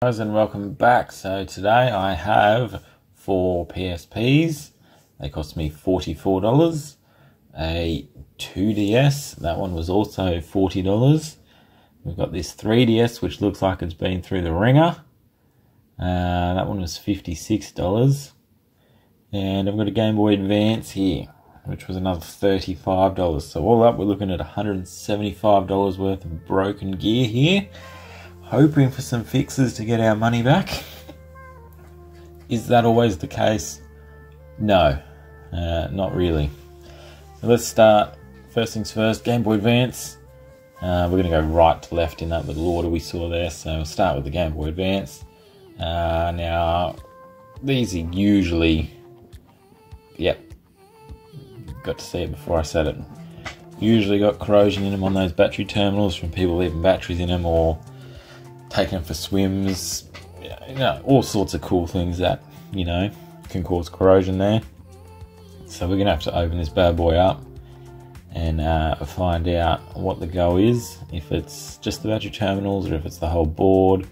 Guys, and welcome back. So today I have 4 PSPs. They cost me $44. A 2DS, that one was also $40. We've got this 3DS, which looks like it's been through the ringer. That one was $56. And I've got a Game Boy Advance here, which was another $35. So all up, we're looking at $175 worth of broken gear here. Hoping for some fixes to get our money back. Is that always the case? No, not really. So let's start. First things first, Game Boy Advance. We're going to go right to left in that little order we saw there. So we'll start with the Game Boy Advance. Now, these are usually... Yep, got to see it before I said it. Usually got corrosion in them on those battery terminals from people leaving batteries in them or taking them for swims, all sorts of cool things that, can cause corrosion there. So we're going to have to open this bad boy up and find out what the go is, if it's just the battery terminals or if it's the whole board,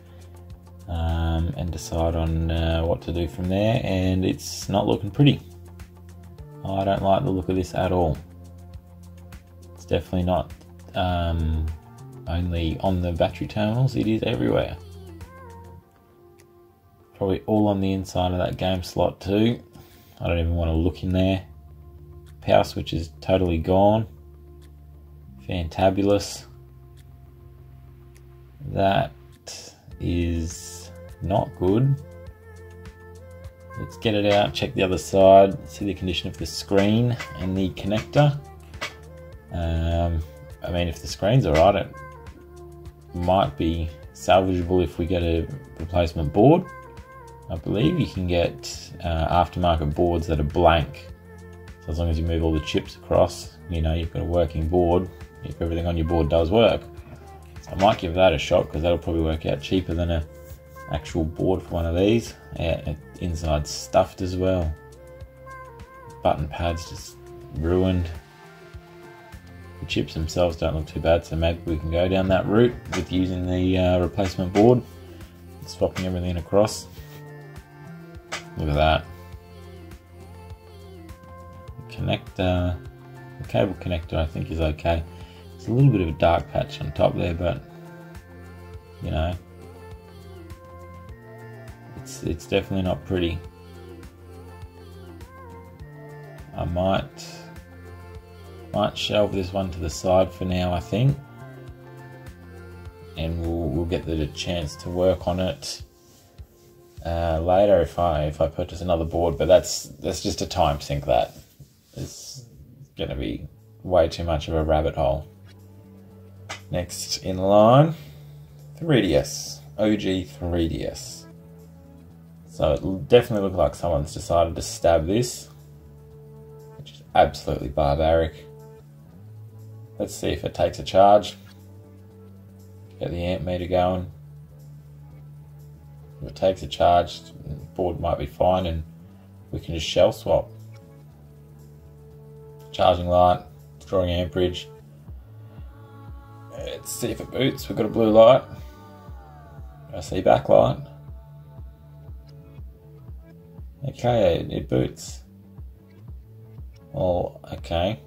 and decide on what to do from there. And it's not looking pretty. I don't like the look of this at all. It's definitely not only on the battery terminals, it is everywhere. Probably all on the inside of that game slot too. I don't even want to look in there. Power switch is totally gone. Fantabulous. That is not good. Let's get it out, check the other side, see the condition of the screen and the connector. I mean, if the screen's alright, it might be salvageable if we get a replacement board. I believe you can get aftermarket boards that are blank. So as long as you move all the chips across, you've got a working board if everything on your board does work. So I might give that a shot because that'll probably work out cheaper than an actual board for one of these. Yeah, inside stuffed as well. Button pads just ruined. The chips themselves don't look too bad, so maybe we can go down that route with using the replacement board, swapping everything across. Look at that. The cable connector I think is okay. It's a little bit of a dark patch on top there, but it's definitely not pretty. I might shelve this one to the side for now, I think, and we'll get the chance to work on it later if I purchase another board. But that's just a time sink. That is going to be way too much of a rabbit hole. Next in line, 3DS, OG 3DS. So it definitely looks like someone's decided to stab this, which is absolutely barbaric. Let's see if it takes a charge. Get the amp meter going. If it takes a charge, the board might be fine and we can just shelf swap. Charging light, drawing amperage. Let's see if it boots. We've got a blue light. I see backlight. Okay, it boots. Well, okay.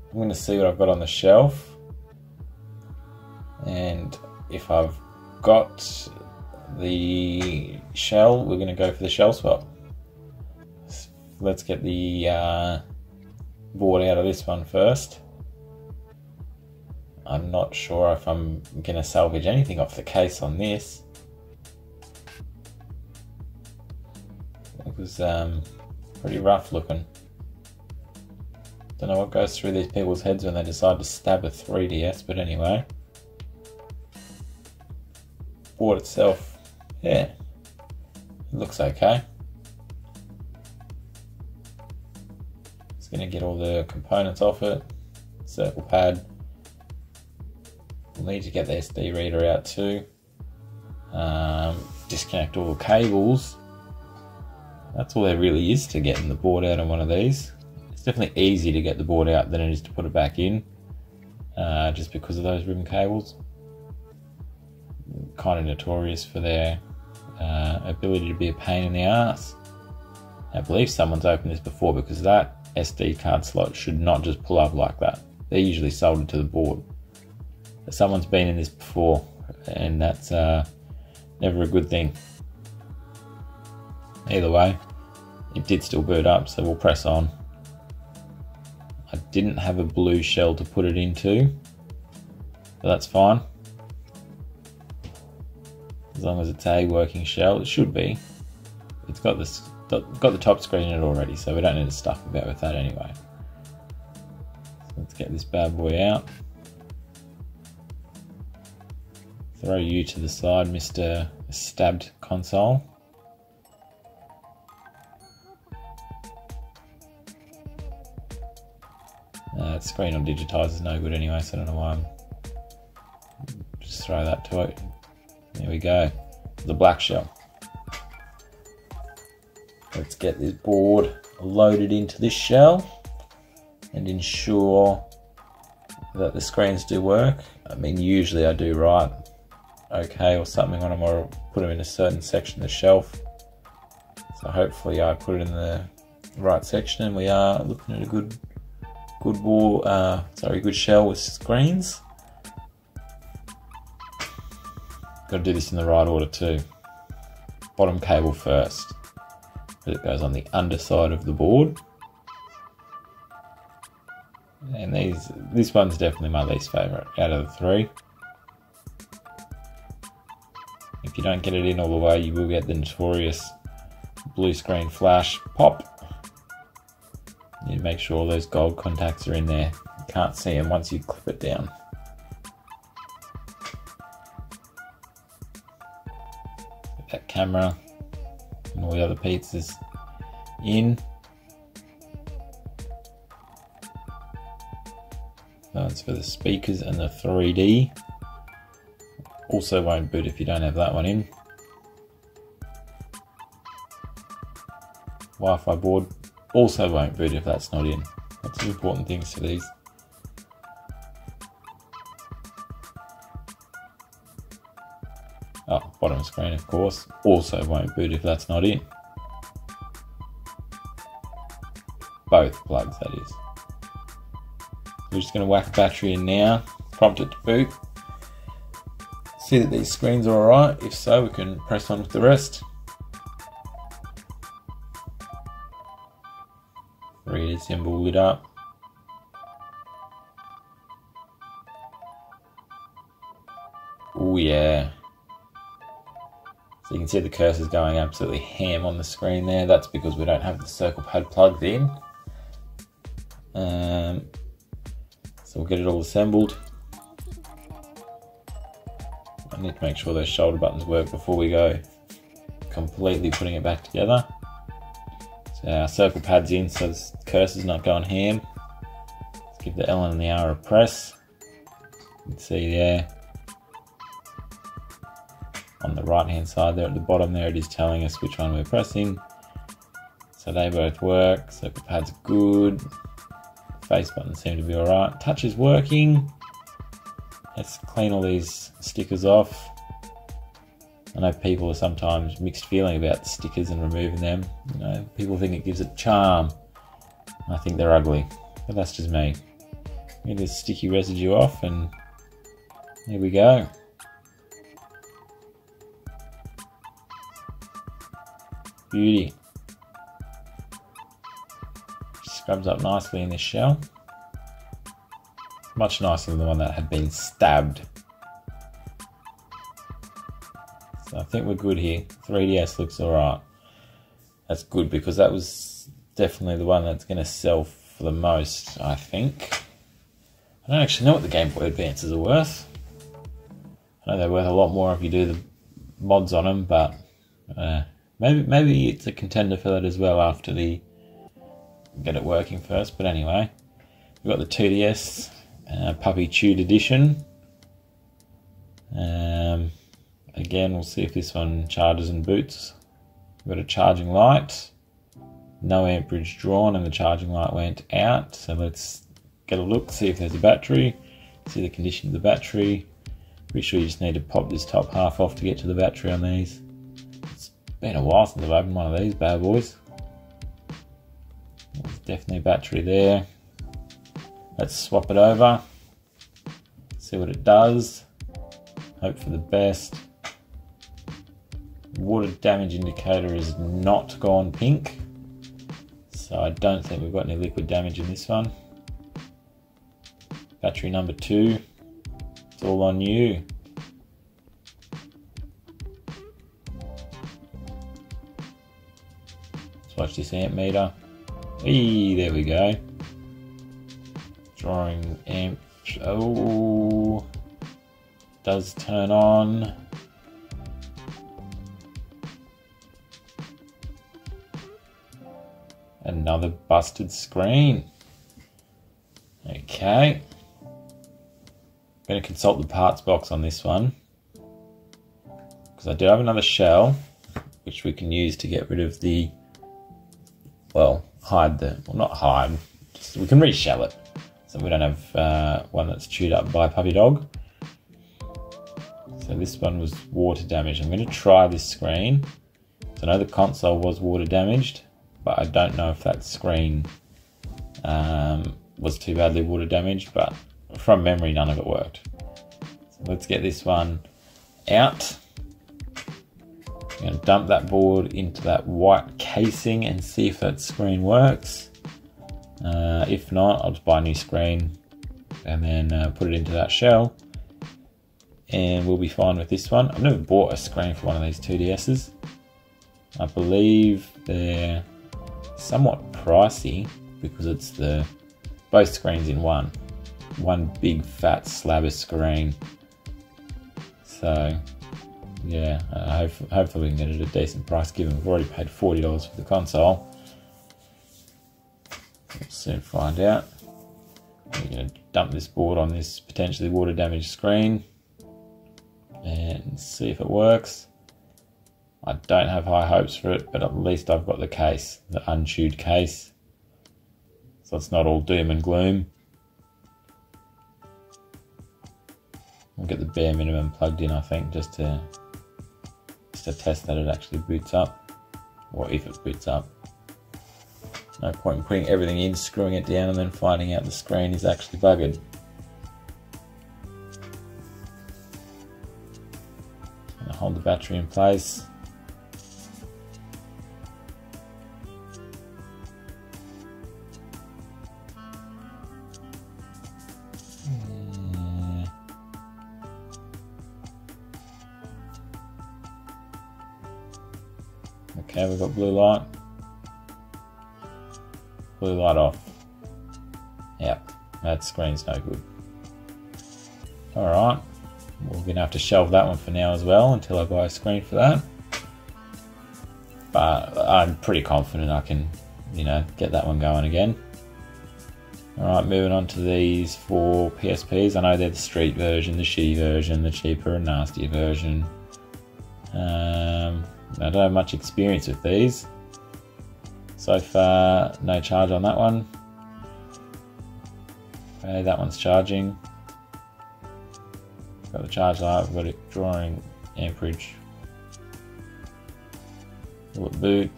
I'm going to see what I've got on the shelf, and if I've got the shell, we're going to go for the shell swap. Let's get the board out of this one first. I'm not sure if I'm going to salvage anything off the case on this. It was pretty rough looking. Don't know what goes through these people's heads when they decide to stab a 3DS, but anyway. Board itself, yeah, it looks okay. It's going to get all the components off it. Circle pad. We'll need to get the SD reader out too. Disconnect all the cables. That's all there really is to getting the board out on one of these. It's definitely easier to get the board out than it is to put it back in, just because of those ribbon cables. Kind of notorious for their ability to be a pain in the ass. I believe someone's opened this before, because that SD card slot should not just pull up like that. They're usually soldered to the board. But someone's been in this before, and that's never a good thing. Either way, it did still boot up, so we'll press on. I didn't have a blue shell to put it into, but that's fine. As long as it's a working shell, it should be. It's got this, got the top screen in it already, so we don't need to stuff about with that anyway. So let's get this bad boy out. Throw you to the side, Mr. Stabbed Console. Screen on digitize is no good anyway, so I don't know why I'm just throw that to it. There we go, the black shell. Let's get this board loaded into this shell and ensure that the screens do work. I mean, usually I do right, okay, or something when I'm gonna put them in a certain section of the shelf. So hopefully I put it in the right section, and we are looking at a good shell with screens. Got to do this in the right order too. Bottom cable first, because it goes on the underside of the board. And this one's definitely my least favourite out of the three. If you don't get it in all the way, you will get the notorious blue screen flash pop. You need to make sure all those gold contacts are in there. You can't see them once you clip it down. Get that camera and all the other pieces in. That's for the speakers and the 3D. Also won't boot if you don't have that one in. Wi-Fi board also won't boot if that's not in. That's the important things to these. Oh, bottom screen of course, also won't boot if that's not in. Both plugs, that is. We're just going to whack a battery in now, prompt it to boot. See that these screens are alright. If so, we can press on with the rest. Reader symbol lit up. Oh yeah. So you can see the cursor's going absolutely ham on the screen there. That's because we don't have the circle pad plugged in. So we'll get it all assembled. I need to make sure those shoulder buttons work before we go completely putting it back together. So our circle pad's in, so the cursor's not going ham. Let's give the L and the R a press. You can see there on the right hand side there at the bottom there, it is telling us which one we're pressing. So they both work, circle pad's good. Face buttons seem to be alright. Touch is working. Let's clean all these stickers off. I know people are sometimes mixed feeling about the stickers and removing them. You know, people think it gives it charm. I think they're ugly, but that's just me. Get this sticky residue off, and here we go. Beauty. Scrubs up nicely in this shell. Much nicer than the one that had been stabbed. So I think we're good here. 3DS looks alright. That's good, because that was definitely the one that's going to sell for the most, I think. I don't actually know what the Game Boy Advances are worth. I know they're worth a lot more if you do the mods on them, but maybe it's a contender for that as well after the get it working first. But anyway, we've got the 2DS Puppy Chewed Edition. Again, we'll see if this one charges and boots. We've got a charging light, no amperage drawn, and the charging light went out. So let's get a look, see if there's a battery, see the condition of the battery. Pretty sure you just need to pop this top half off to get to the battery on these. Been a while since I've opened one of these bad boys. There's definitely a battery there. Let's swap it over. See what it does. Hope for the best. Water damage indicator is not gone pink. So I don't think we've got any liquid damage in this one. Battery number 2. It's all on you. Let's watch this amp meter. Hey, there we go. Drawing amp. Oh, does turn on. Another busted screen. Okay. I'm going to consult the parts box on this one, because I do have another shell which we can use to get rid of the, well, not hide, just, we can reshell it so we don't have one that's chewed up by a puppy dog. So this one was water damaged. I'm going to try this screen. So I know the console was water damaged, but I don't know if that screen was too badly water damaged, but from memory none of it worked. So let's get this one out. I'm going to dump that board into that white casing and see if that screen works. If not, I'll just buy a new screen and then put it into that shell, and we'll be fine with this one. I've never bought a screen for one of these 2DS's. I believe they're somewhat pricey because it's both screens in one big fat slab of screen. So yeah, hopefully we can get it at a decent price, given we've already paid $40 for the console. We'll soon find out. We're going to dump this board on this potentially water damaged screen and see if it works. I don't have high hopes for it, but at least I've got the case, the unchewed case, so it's not all doom and gloom. We'll get the bare minimum plugged in, I think, just to test that it actually boots up, or if it boots up. No point in putting everything in, screwing it down, and then finding out the screen is actually buggered. I'm gonna hold the battery in place. Okay, we've got blue light. Blue light off. Yep, that screen's no good. Alright, we're going to have to shelve that one for now as well until I buy a screen for that. But I'm pretty confident I can, get that one going again. Alright, moving on to these 4 PSPs. I know they're the street version, the shitty version, the cheaper and nastier version. I don't have much experience with these. So far, no charge on that one. Okay, that one's charging. Got the charge light, we've got it drawing amperage. Will it boot?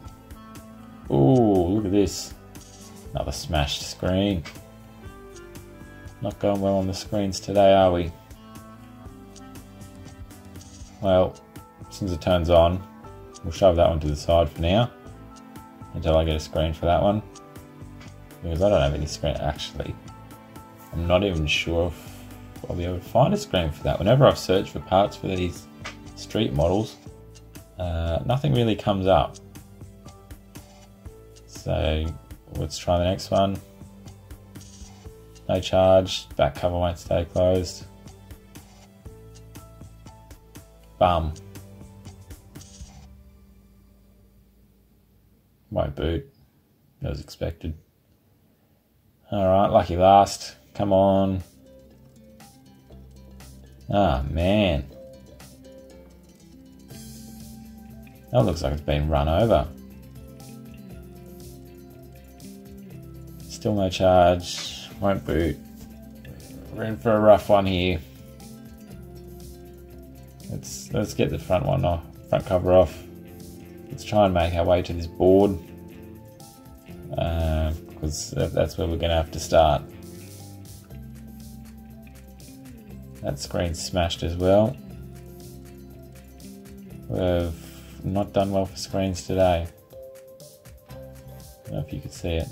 Ooh, look at this. Another smashed screen. Not going well on the screens today, are we? Well, as soon as it turns on, we'll shove that one to the side for now until I get a screen for that one, because I don't have any screen. Actually, I'm not even sure if I'll be able to find a screen for that. Whenever I've searched for parts for these street models, nothing really comes up. So let's try the next one. No charge, back cover won't stay closed. Bum. Won't boot, as expected. Alright, lucky last. Come on. Ah, man. That looks like it's been run over. Still no charge. Won't boot. We're in for a rough one here. Let's get the front one off. Front cover off. let's try and make our way to this board, because that's where we're going to have to start. That screen's smashed as well. We've not done well for screens today. I don't know if you could see it.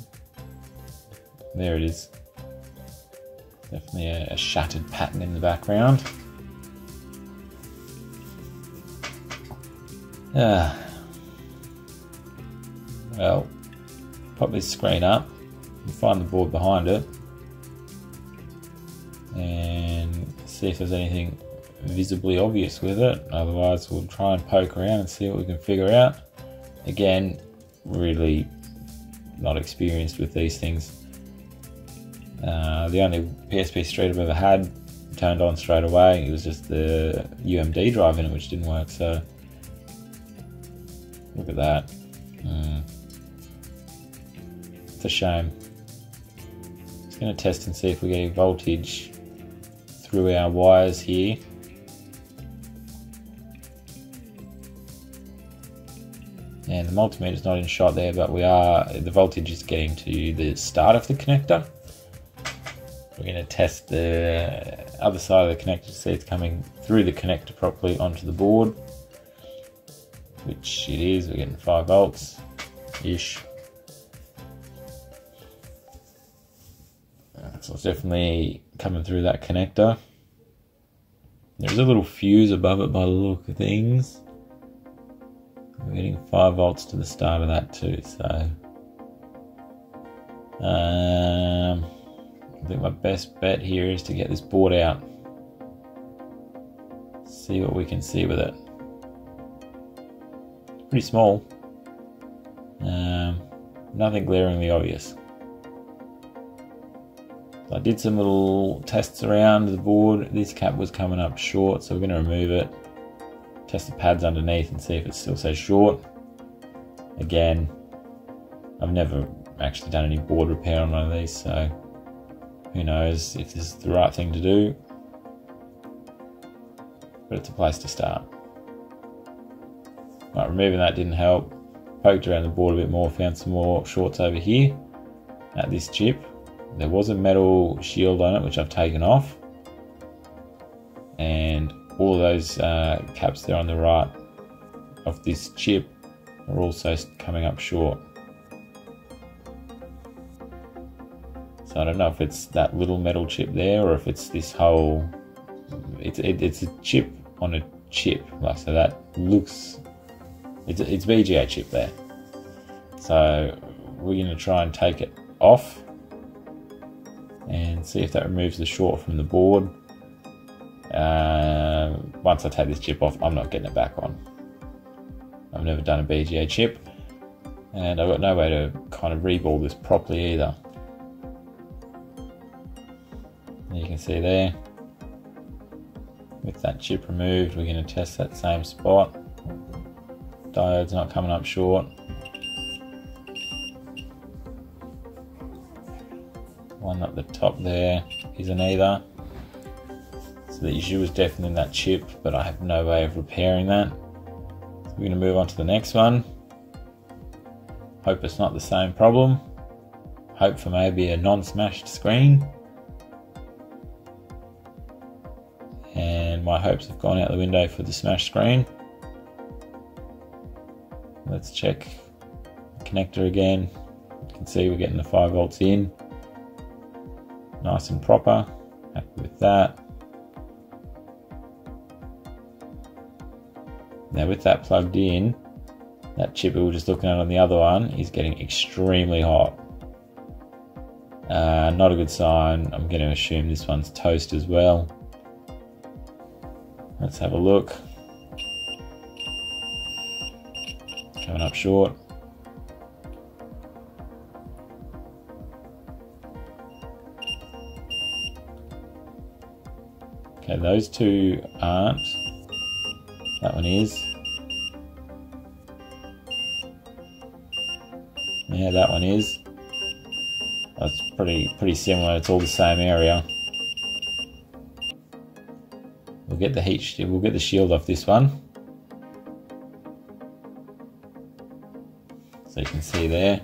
There it is. Definitely a shattered pattern in the background. Well, pop this screen up and find the board behind it and see if there's anything visibly obvious with it. Otherwise we'll try and poke around and see what we can figure out. Again, really not experienced with these things. The only PSP Street I've ever had turned on straight away. It was just the UMD drive in it which didn't work, so look at that. It's a shame. Just going to test and see if we get any voltage through our wires here. And the multimeter's not in shot there, but the voltage is getting to the start of the connector. We're going to test the other side of the connector to see it's coming through the connector properly onto the board, which it is. We're getting 5 volts ish. So it's definitely coming through that connector. There's a little fuse above it by the look of things. We're getting 5 volts to the start of that too, so I think my best bet here is to get this board out. See what we can see with it. It's pretty small. Nothing glaringly obvious. I did some little tests around the board. This cap was coming up short, so we're going to remove it. Test the pads underneath and see if it still says short. Again, I've never actually done any board repair on one of these, so who knows if this is the right thing to do. But it's a place to start. Right, removing that didn't help. Poked around the board a bit more, found some more shorts over here at this chip. There was a metal shield on it which I've taken off, and all of those caps there on the right of this chip are also coming up short. So I don't know if it's that little metal chip there or if it's this whole, it's a chip on a chip, like, so that looks, it's VGA chip there. So we're going to try and take it off and see if that removes the short from the board. Once I take this chip off, I'm not getting it back on. I've never done a VGA chip, and I've got no way to kind of reball this properly either. And you can see there, with that chip removed, we're going to test that same spot. Diode's not coming up short. One up the top there isn't either. So the issue was definitely in that chip, but I have no way of repairing that. So we're going to move on to the next one. Hope it's not the same problem. Hope for maybe a non-smashed screen. And my hopes have gone out the window for the smashed screen. Let's check the connector again. You can see we're getting the 5 volts in. Nice and proper. Happy with that. Now with that plugged in, that chip we were just looking at on the other one is getting extremely hot. Not a good sign. I'm going to assume this one's toast as well. Let's have a look. Coming up short. Okay, those two aren't. That one is. Yeah, that one is. That's pretty similar. It's all the same area. We'll get the shield off this one. So you can see there,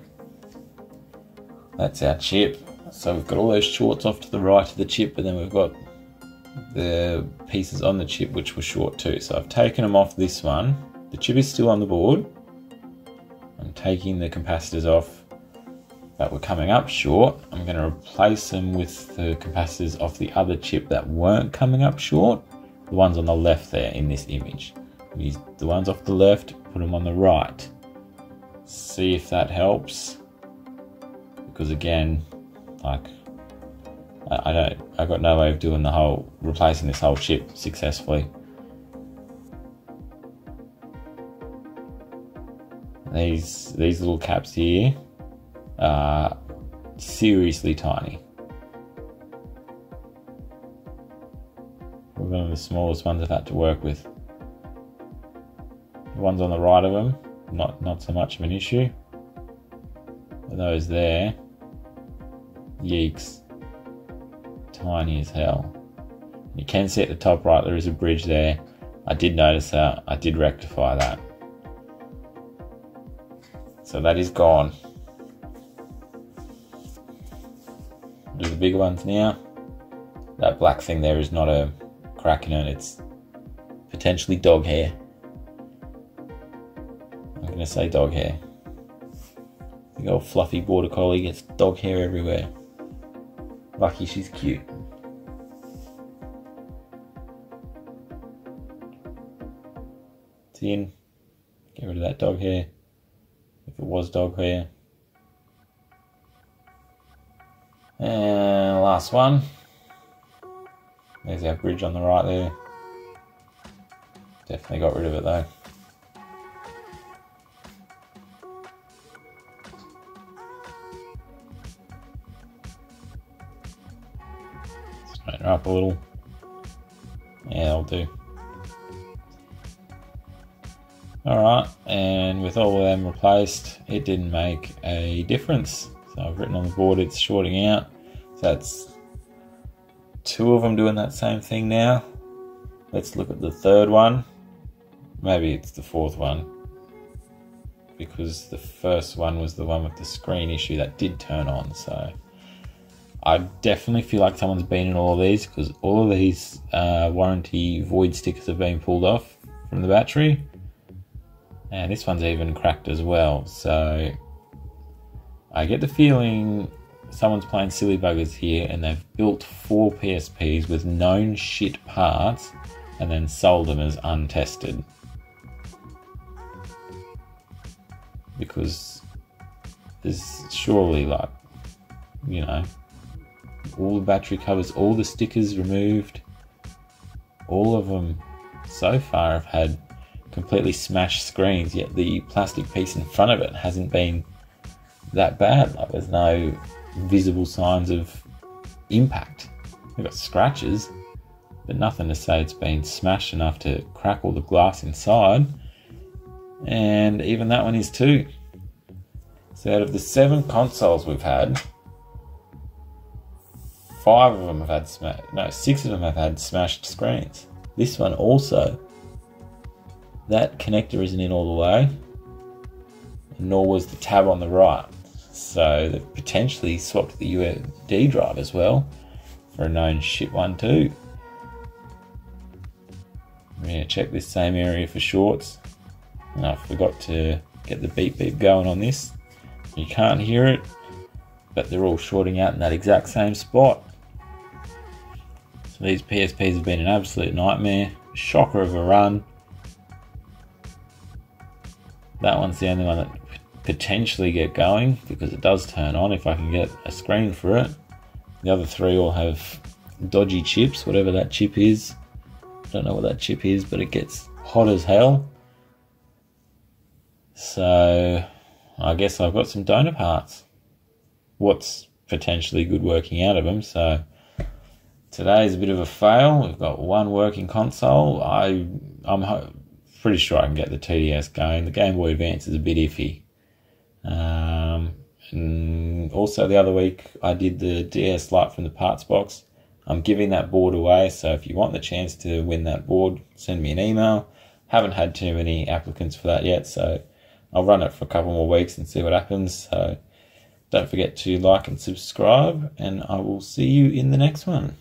that's our chip. So we've got all those shorts off to the right of the chip, but then we've got the pieces on the chip which were short too. So I've taken them off this one. The chip is still on the board. I'm taking the capacitors off that were coming up short. I'm going to replace them with the capacitors off the other chip that weren't coming up short. The ones on the left there in this image. Use the ones off the left, put them on the right. See if that helps. Because again, like, I got no way of doing replacing this whole chip successfully. These little caps here are seriously tiny. One of the smallest ones I've had to work with. The ones on the right of them, not so much of an issue. But those there, yeeks, tiny as hell. You can see at the top right there is a bridge there. I did notice that. I did rectify that. So that is gone. Do the bigger ones now. That black thing there is not a crack in it, it's potentially dog hair. I'm going to say dog hair. The old fluffy border collie gets dog hair everywhere. Lucky she's cute. It's in. Get rid of that dog hair. If it was dog hair. And last one. There's our bridge on the right there. Definitely got rid of it though. Straighten her up a little. Yeah, that'll do. Alright, and with all of them replaced, it didn't make a difference. So I've written on the board it's shorting out. So that's two of them doing that same thing now. Let's look at the third one. Maybe it's the fourth one, because the first one was the one with the screen issue that did turn on. So I definitely feel like someone's been in all of these, because all of these warranty void stickers have been pulled off from the battery. And this one's even cracked as well. So I get the feeling someone's playing silly buggers here, and they've built 4 PSPs with known shit parts and then sold them as untested. Because there's surely, like, you know, all the battery covers, all the stickers removed, all of them so far have had completely smashed screens, yet the plastic piece in front of it hasn't been that bad. Like, there's no visible signs of impact. We've got scratches, but nothing to say it's been smashed enough to crack all the glass inside. And even that one is too. So out of the 7 consoles we've had, 5 of them have had 6 of them have had smashed screens. This one also. That connector isn't in all the way, nor was the tab on the right. So they've potentially swapped the USD drive as well for a known shit one too. I'm going to check this same area for shorts. And I forgot to get the beep beep going on this. You can't hear it, but they're all shorting out in that exact same spot. So these PSPs have been an absolute nightmare. Shocker of a run. That one's the only one that potentially get going, because it does turn on if I can get a screen for it. The other 3 all have dodgy chips, whatever that chip is. Don't know what that chip is, but it gets hot as hell. So I guess I've got some donor parts. What's potentially good working out of them. So today's a bit of a fail. We've got 1 working console. I'm pretty sure I can get the 2DS going. The Game Boy Advance is a bit iffy. And also the other week I did the DS Lite from the parts box. I'm giving that board away, so if you want the chance to win that board, send me an email. Haven't had too many applicants for that yet, so I'll run it for a couple more weeks and see what happens. So don't forget to like and subscribe, and I will see you in the next one.